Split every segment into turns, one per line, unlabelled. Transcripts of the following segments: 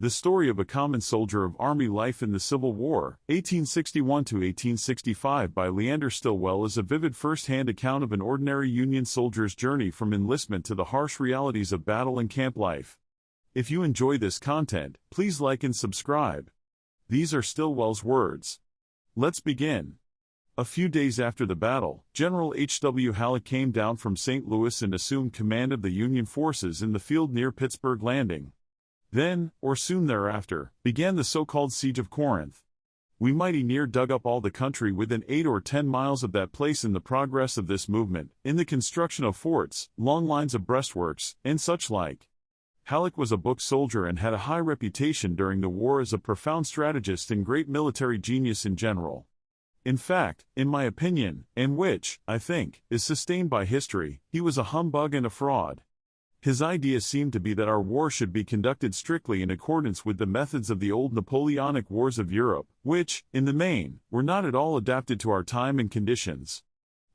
The story of a common soldier of Army life in the Civil War, 1861 to 1865 by Leander Stillwell is a vivid first-hand account of an ordinary Union soldier's journey from enlistment to the harsh realities of battle and camp life. If you enjoy this content, please like and subscribe. These are Stillwell's words. Let's begin. A few days after the battle, General H.W. Halleck came down from St. Louis and assumed command of the Union forces in the field near Pittsburgh Landing. Then, or soon thereafter, began the so-called Siege of Corinth. We mighty near dug up all the country within 8 or 10 miles of that place in the progress of this movement, in the construction of forts, long lines of breastworks, and such like. Halleck was a book soldier and had a high reputation during the war as a profound strategist and great military genius in general. In fact, in my opinion, and which, I think, is sustained by history, he was a humbug and a fraud. His idea seemed to be that our war should be conducted strictly in accordance with the methods of the old Napoleonic wars of Europe, which, in the main, were not at all adapted to our time and conditions.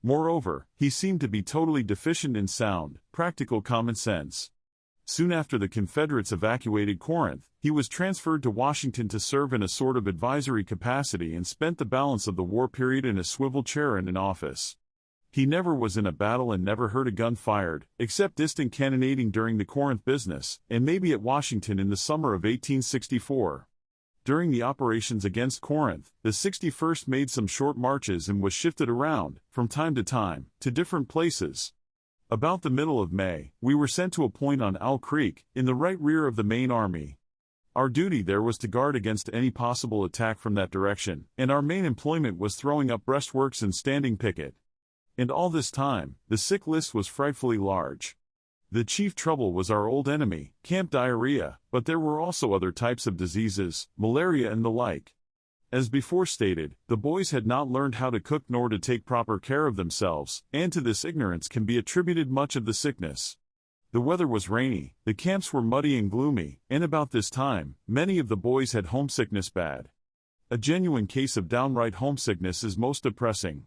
Moreover, he seemed to be totally deficient in sound, practical common sense. Soon after the Confederates evacuated Corinth, he was transferred to Washington to serve in a sort of advisory capacity and spent the balance of the war period in a swivel chair in an office. He never was in a battle and never heard a gun fired, except distant cannonading during the Corinth business, and maybe at Washington in the summer of 1864. During the operations against Corinth, the 61st made some short marches and was shifted around, from time to time, to different places. About the middle of May, we were sent to a point on Owl Creek, in the right rear of the main army. Our duty there was to guard against any possible attack from that direction, and our main employment was throwing up breastworks and standing picket. And all this time, the sick list was frightfully large. The chief trouble was our old enemy, camp diarrhea, but there were also other types of diseases, malaria and the like. As before stated, the boys had not learned how to cook nor to take proper care of themselves, and to this ignorance can be attributed much of the sickness. The weather was rainy, the camps were muddy and gloomy, and about this time, many of the boys had homesickness bad. A genuine case of downright homesickness is most depressing.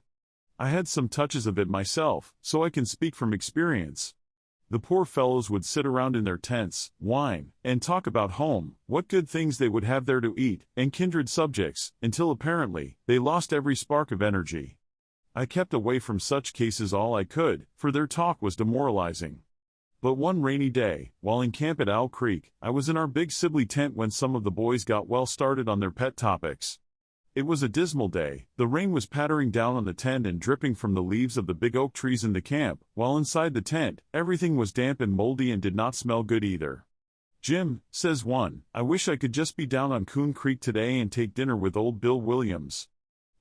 I had some touches of it myself, so I can speak from experience. The poor fellows would sit around in their tents, whine, and talk about home, what good things they would have there to eat, and kindred subjects, until apparently, they lost every spark of energy. I kept away from such cases all I could, for their talk was demoralizing. But one rainy day, while in camp at Owl Creek, I was in our big Sibley tent when some of the boys got well started on their pet topics. It was a dismal day, the rain was pattering down on the tent and dripping from the leaves of the big oak trees in the camp, while inside the tent, everything was damp and moldy and did not smell good either. "Jim," says one, "I wish I could just be down on Coon Creek today and take dinner with old Bill Williams.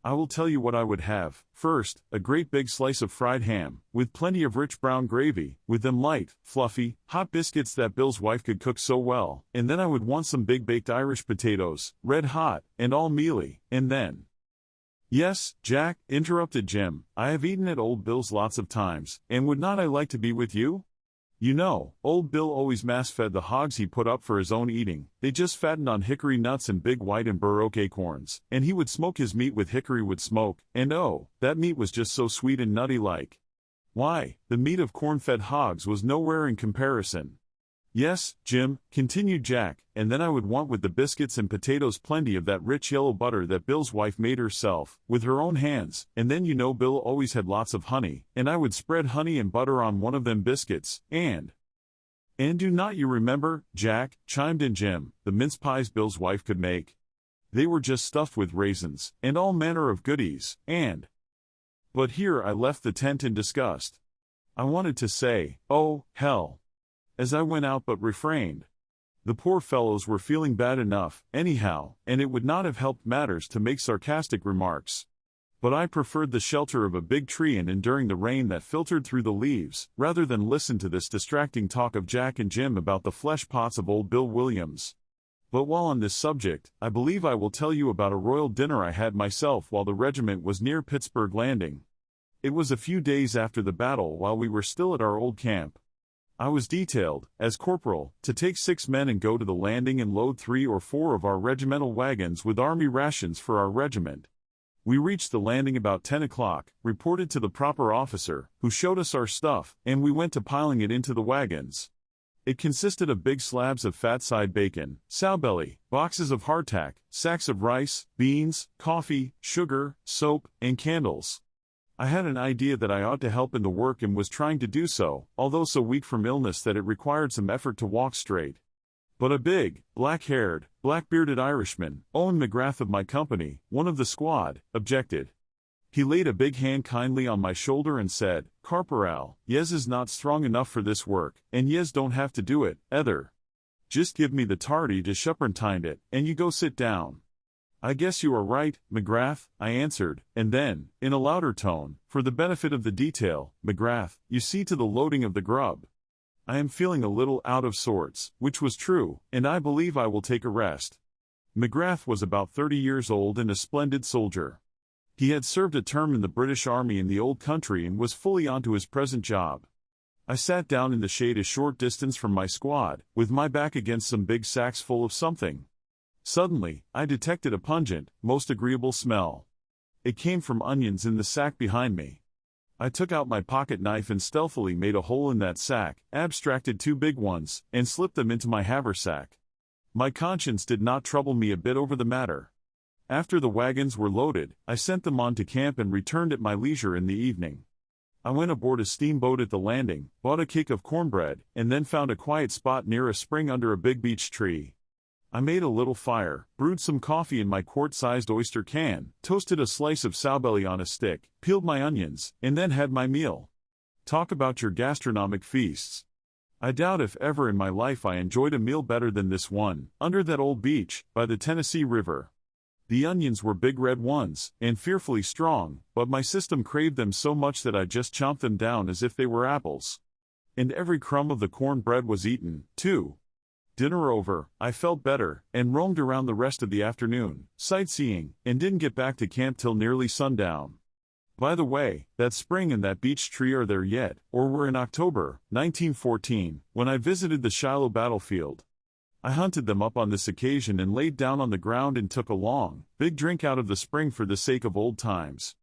I will tell you what I would have. First, a great big slice of fried ham, with plenty of rich brown gravy, with them light, fluffy, hot biscuits that Bill's wife could cook so well, and then I would want some big baked Irish potatoes, red hot, and all mealy, and then—" "Yes, Jack," interrupted Jim, "I have eaten at old Bill's lots of times, and would not I like to be with you? You know, old Bill always mass-fed the hogs he put up for his own eating. They just fattened on hickory nuts and big white and bur oak acorns, and he would smoke his meat with hickory wood smoke, and oh, that meat was just so sweet and nutty-like. Why, the meat of corn-fed hogs was nowhere in comparison." "Yes, Jim," continued Jack, "and then I would want with the biscuits and potatoes plenty of that rich yellow butter that Bill's wife made herself, with her own hands, and then you know Bill always had lots of honey, and I would spread honey and butter on one of them biscuits, and—" "And do not you remember, Jack," chimed in Jim, "the mince pies Bill's wife could make? They were just stuffed with raisins, and all manner of goodies, and—" But here I left the tent in disgust. I wanted to say, "Oh, hell," as I went out but refrained. The poor fellows were feeling bad enough, anyhow, and it would not have helped matters to make sarcastic remarks. But I preferred the shelter of a big tree and enduring the rain that filtered through the leaves, rather than listen to this distracting talk of Jack and Jim about the flesh pots of old Bill Williams. But while on this subject, I believe I will tell you about a royal dinner I had myself while the regiment was near Pittsburgh Landing. It was a few days after the battle while we were still at our old camp. I was detailed, as corporal, to take 6 men and go to the landing and load 3 or 4 of our regimental wagons with army rations for our regiment. We reached the landing about 10 o'clock, reported to the proper officer, who showed us our stuff, and we went to piling it into the wagons. It consisted of big slabs of fat-side bacon, sow belly, boxes of hardtack, sacks of rice, beans, coffee, sugar, soap, and candles. I had an idea that I ought to help in the work and was trying to do so, although so weak from illness that it required some effort to walk straight. But a big, black-haired, black-bearded Irishman, Owen McGrath of my company, one of the squad, objected. He laid a big hand kindly on my shoulder and said, "Corporal, yez is not strong enough for this work, and yez don't have to do it, either. Just give me the tardy to superintend it, and you go sit down." "I guess you are right, McGrath," I answered, and then, in a louder tone, for the benefit of the detail, "McGrath, you see to the loading of the grub. I am feeling a little out of sorts," which was true, and I believe I will take a rest. McGrath was about 30 years old and a splendid soldier. He had served a term in the British Army in the old country and was fully on to his present job. I sat down in the shade a short distance from my squad, with my back against some big sacks full of something. Suddenly, I detected a pungent, most agreeable smell. It came from onions in the sack behind me. I took out my pocket knife and stealthily made a hole in that sack, abstracted 2 big ones, and slipped them into my haversack. My conscience did not trouble me a bit over the matter. After the wagons were loaded, I sent them on to camp and returned at my leisure in the evening. I went aboard a steamboat at the landing, bought a cake of cornbread, and then found a quiet spot near a spring under a big beech tree. I made a little fire, brewed some coffee in my quart-sized oyster can, toasted a slice of sowbelly on a stick, peeled my onions, and then had my meal. Talk about your gastronomic feasts. I doubt if ever in my life I enjoyed a meal better than this one, under that old beech, by the Tennessee River. The onions were big red ones, and fearfully strong, but my system craved them so much that I just chomped them down as if they were apples. And every crumb of the cornbread was eaten, too. Dinner over, I felt better, and roamed around the rest of the afternoon, sightseeing, and didn't get back to camp till nearly sundown. By the way, that spring and that beech tree are there yet, or were in October, 1914, when I visited the Shiloh battlefield. I hunted them up on this occasion and laid down on the ground and took a long, big drink out of the spring for the sake of old times.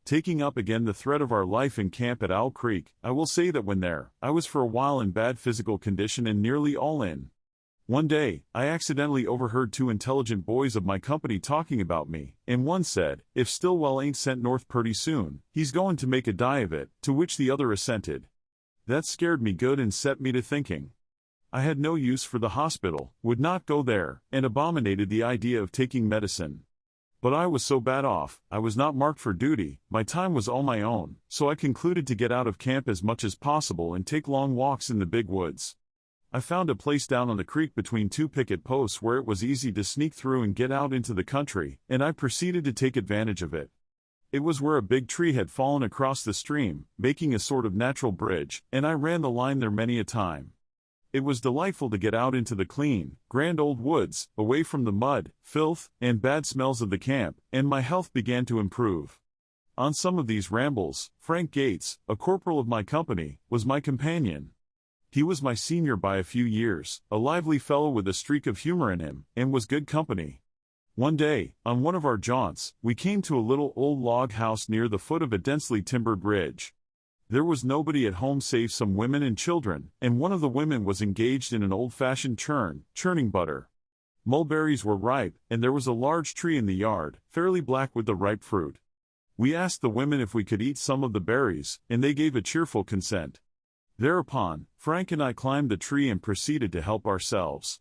Taking up again the thread of our life in camp at Owl Creek, I will say that when there, I was for a while in bad physical condition and nearly all in. One day, I accidentally overheard 2 intelligent boys of my company talking about me, and one said, "If Stillwell ain't sent north purty soon, he's going to make a die of it," to which the other assented. That scared me good and set me to thinking. I had no use for the hospital, would not go there, and abominated the idea of taking medicine. But I was so bad off, I was not marked for duty, my time was all my own, so I concluded to get out of camp as much as possible and take long walks in the big woods. I found a place down on the creek between 2 picket posts where it was easy to sneak through and get out into the country, and I proceeded to take advantage of it. It was where a big tree had fallen across the stream, making a sort of natural bridge, and I ran the line there many a time. It was delightful to get out into the clean, grand old woods, away from the mud, filth, and bad smells of the camp, and my health began to improve. On some of these rambles, Frank Gates, a corporal of my company, was my companion. He was my senior by a few years, a lively fellow with a streak of humor in him, and was good company. One day, on one of our jaunts, we came to a little old log house near the foot of a densely timbered ridge. There was nobody at home save some women and children, and one of the women was engaged in an old-fashioned churning butter. Mulberries were ripe, and there was a large tree in the yard, fairly black with the ripe fruit. We asked the women if we could eat some of the berries, and they gave a cheerful consent. Thereupon, Frank and I climbed the tree and proceeded to help ourselves.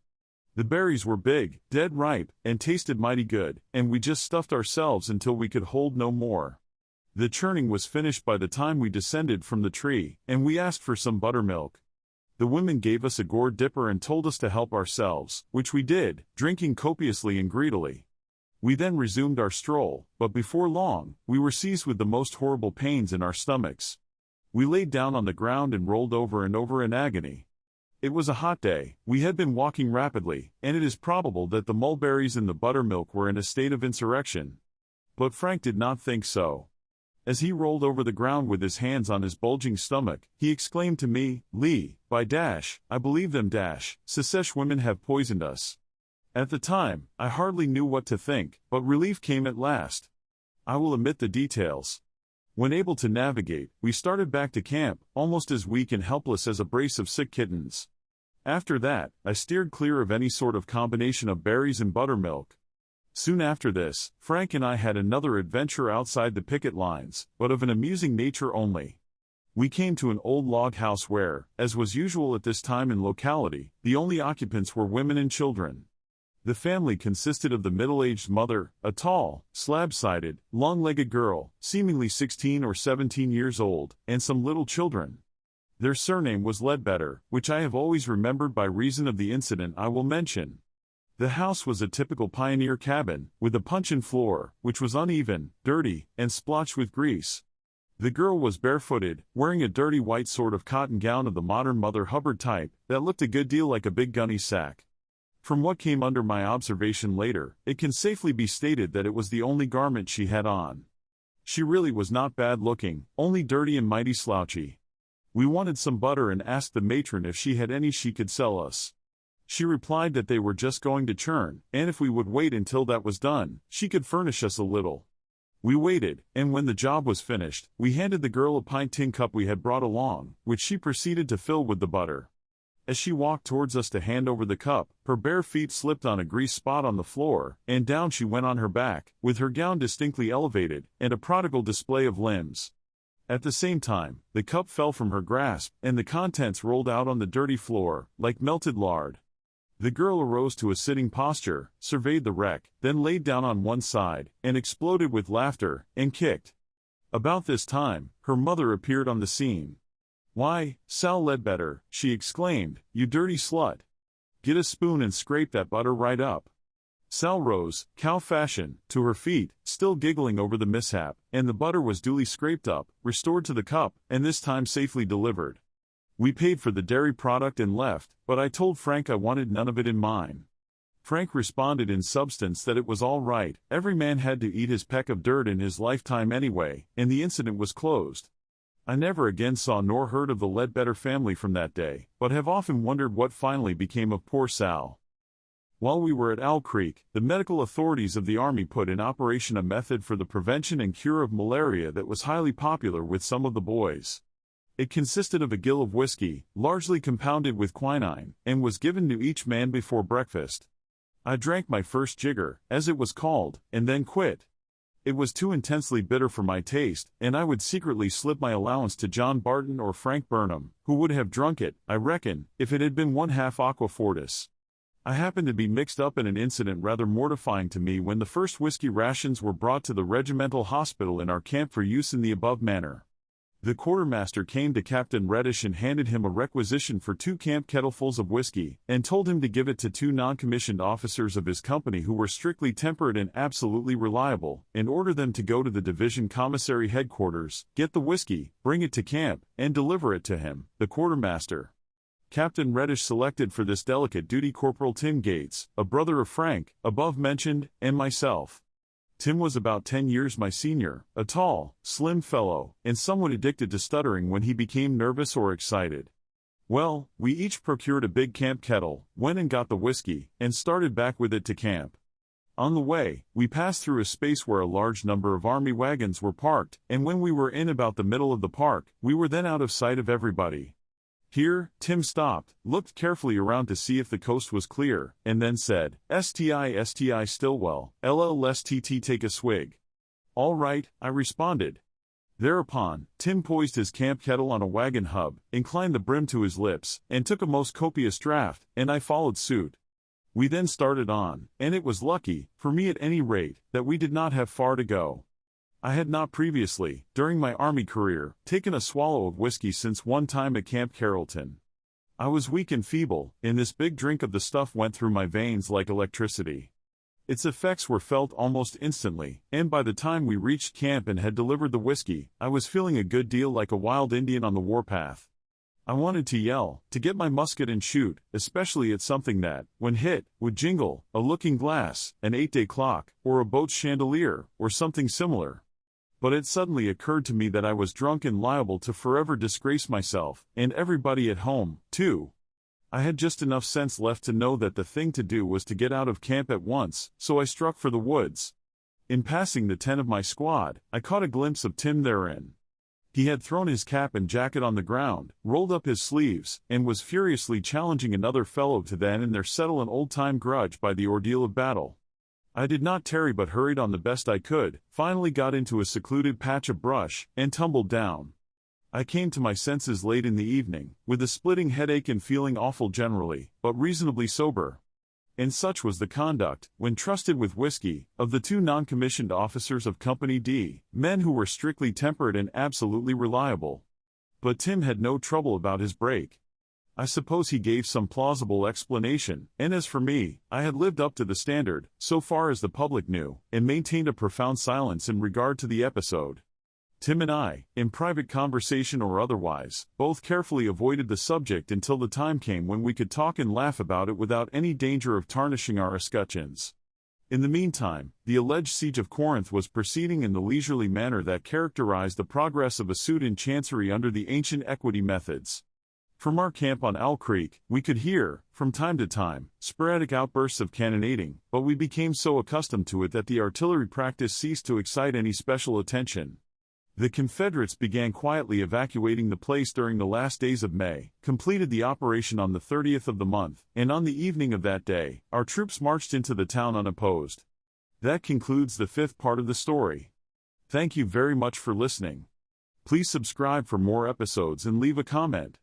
The berries were big, dead ripe, and tasted mighty good, and we just stuffed ourselves until we could hold no more. The churning was finished by the time we descended from the tree, and we asked for some buttermilk. The women gave us a gourd dipper and told us to help ourselves, which we did, drinking copiously and greedily. We then resumed our stroll, but before long, we were seized with the most horrible pains in our stomachs. We laid down on the ground and rolled over and over in agony. It was a hot day, we had been walking rapidly, and it is probable that the mulberries and the buttermilk were in a state of insurrection. But Frank did not think so. As he rolled over the ground with his hands on his bulging stomach, he exclaimed to me, "Lee, by dash, I believe them dash, Secesh women have poisoned us." At the time, I hardly knew what to think, but relief came at last. I will omit the details. When able to navigate, we started back to camp, almost as weak and helpless as a brace of sick kittens. After that, I steered clear of any sort of combination of berries and buttermilk. Soon after this, Frank and I had another adventure outside the picket lines, but of an amusing nature only. We came to an old log house where, as was usual at this time and locality, the only occupants were women and children. The family consisted of the middle-aged mother, a tall, slab-sided, long-legged girl, seemingly 16 or 17 years old, and some little children. Their surname was Ledbetter, which I have always remembered by reason of the incident I will mention. The house was a typical pioneer cabin, with a puncheon floor, which was uneven, dirty, and splotched with grease. The girl was barefooted, wearing a dirty white sort of cotton gown of the modern Mother Hubbard type, that looked a good deal like a big gunny sack. From what came under my observation later, it can safely be stated that it was the only garment she had on. She really was not bad looking, only dirty and mighty slouchy. We wanted some butter and asked the matron if she had any she could sell us. She replied that they were just going to churn, and if we would wait until that was done, she could furnish us a little. We waited, and when the job was finished, we handed the girl a pint tin cup we had brought along, which she proceeded to fill with the butter. As she walked towards us to hand over the cup, her bare feet slipped on a grease spot on the floor, and down she went on her back, with her gown distinctly elevated, and a prodigal display of limbs. At the same time, the cup fell from her grasp, and the contents rolled out on the dirty floor, like melted lard. The girl arose to a sitting posture, surveyed the wreck, then laid down on one side, and exploded with laughter, and kicked. About this time, her mother appeared on the scene. "Why, Sal Ledbetter," she exclaimed, "you dirty slut. Get a spoon and scrape that butter right up." Sal rose, cow fashion, to her feet, still giggling over the mishap, and the butter was duly scraped up, restored to the cup, and this time safely delivered. We paid for the dairy product and left, but I told Frank I wanted none of it in mine. Frank responded in substance that it was all right, every man had to eat his peck of dirt in his lifetime anyway, and the incident was closed. I never again saw nor heard of the Ledbetter family from that day, but have often wondered what finally became of poor Sal. While we were at Owl Creek, the medical authorities of the Army put in operation a method for the prevention and cure of malaria that was highly popular with some of the boys. It consisted of a gill of whiskey, largely compounded with quinine, and was given to each man before breakfast. I drank my first jigger, as it was called, and then quit. It was too intensely bitter for my taste, and I would secretly slip my allowance to John Barton or Frank Burnham, who would have drunk it, I reckon, if it had been 1/2 aqua fortis. I happened to be mixed up in an incident rather mortifying to me when the first whiskey rations were brought to the regimental hospital in our camp for use in the above manner. The quartermaster came to Captain Reddish and handed him a requisition for 2 camp kettlefuls of whiskey, and told him to give it to 2 non-commissioned officers of his company who were strictly temperate and absolutely reliable, and order them to go to the division commissary headquarters, get the whiskey, bring it to camp, and deliver it to him, the quartermaster. Captain Reddish selected for this delicate duty Corporal Tim Gates, a brother of Frank, above mentioned, and myself. Tim was about 10 years my senior, a tall, slim fellow, and somewhat addicted to stuttering when he became nervous or excited. Well, we each procured a big camp kettle, went and got the whiskey, and started back with it to camp. On the way, we passed through a space where a large number of army wagons were parked, and when we were in about the middle of the park, we were then out of sight of everybody. Here, Tim stopped, looked carefully around to see if the coast was clear, and then said, "STI Stillwell, LLSTT take a swig." "All right," I responded. Thereupon, Tim poised his camp kettle on a wagon hub, inclined the brim to his lips, and took a most copious draught, and I followed suit. We then started on, and it was lucky, for me at any rate, that we did not have far to go. I had not previously, during my Army career, taken a swallow of whiskey since one time at Camp Carrollton. I was weak and feeble, and this big drink of the stuff went through my veins like electricity. Its effects were felt almost instantly, and by the time we reached camp and had delivered the whiskey, I was feeling a good deal like a wild Indian on the warpath. I wanted to yell, to get my musket and shoot, especially at something that, when hit, would jingle, a looking-glass, an 8-day clock, or a boat's chandelier, or something similar. But it suddenly occurred to me that I was drunk and liable to forever disgrace myself, and everybody at home, too. I had just enough sense left to know that the thing to do was to get out of camp at once, so I struck for the woods. In passing the tent of my squad, I caught a glimpse of Tim therein. He had thrown his cap and jacket on the ground, rolled up his sleeves, and was furiously challenging another fellow to then and there settle an old-time grudge by the ordeal of battle. I did not tarry but hurried on the best I could, finally got into a secluded patch of brush, and tumbled down. I came to my senses late in the evening, with a splitting headache and feeling awful generally, but reasonably sober. And such was the conduct, when trusted with whiskey, of the two non-commissioned officers of Company D, men who were strictly temperate and absolutely reliable. But Tim had no trouble about his break. I suppose he gave some plausible explanation, and as for me, I had lived up to the standard, so far as the public knew, and maintained a profound silence in regard to the episode. Tim and I, in private conversation or otherwise, both carefully avoided the subject until the time came when we could talk and laugh about it without any danger of tarnishing our escutcheons. In the meantime, the alleged siege of Corinth was proceeding in the leisurely manner that characterized the progress of a suit in chancery under the ancient equity methods. From our camp on Owl Creek, we could hear, from time to time, sporadic outbursts of cannonading, but we became so accustomed to it that the artillery practice ceased to excite any special attention. The Confederates began quietly evacuating the place during the last days of May, completed the operation on the 30th of the month, and on the evening of that day, our troops marched into the town unopposed. That concludes the fifth part of the story. Thank you very much for listening. Please subscribe for more episodes and leave a comment.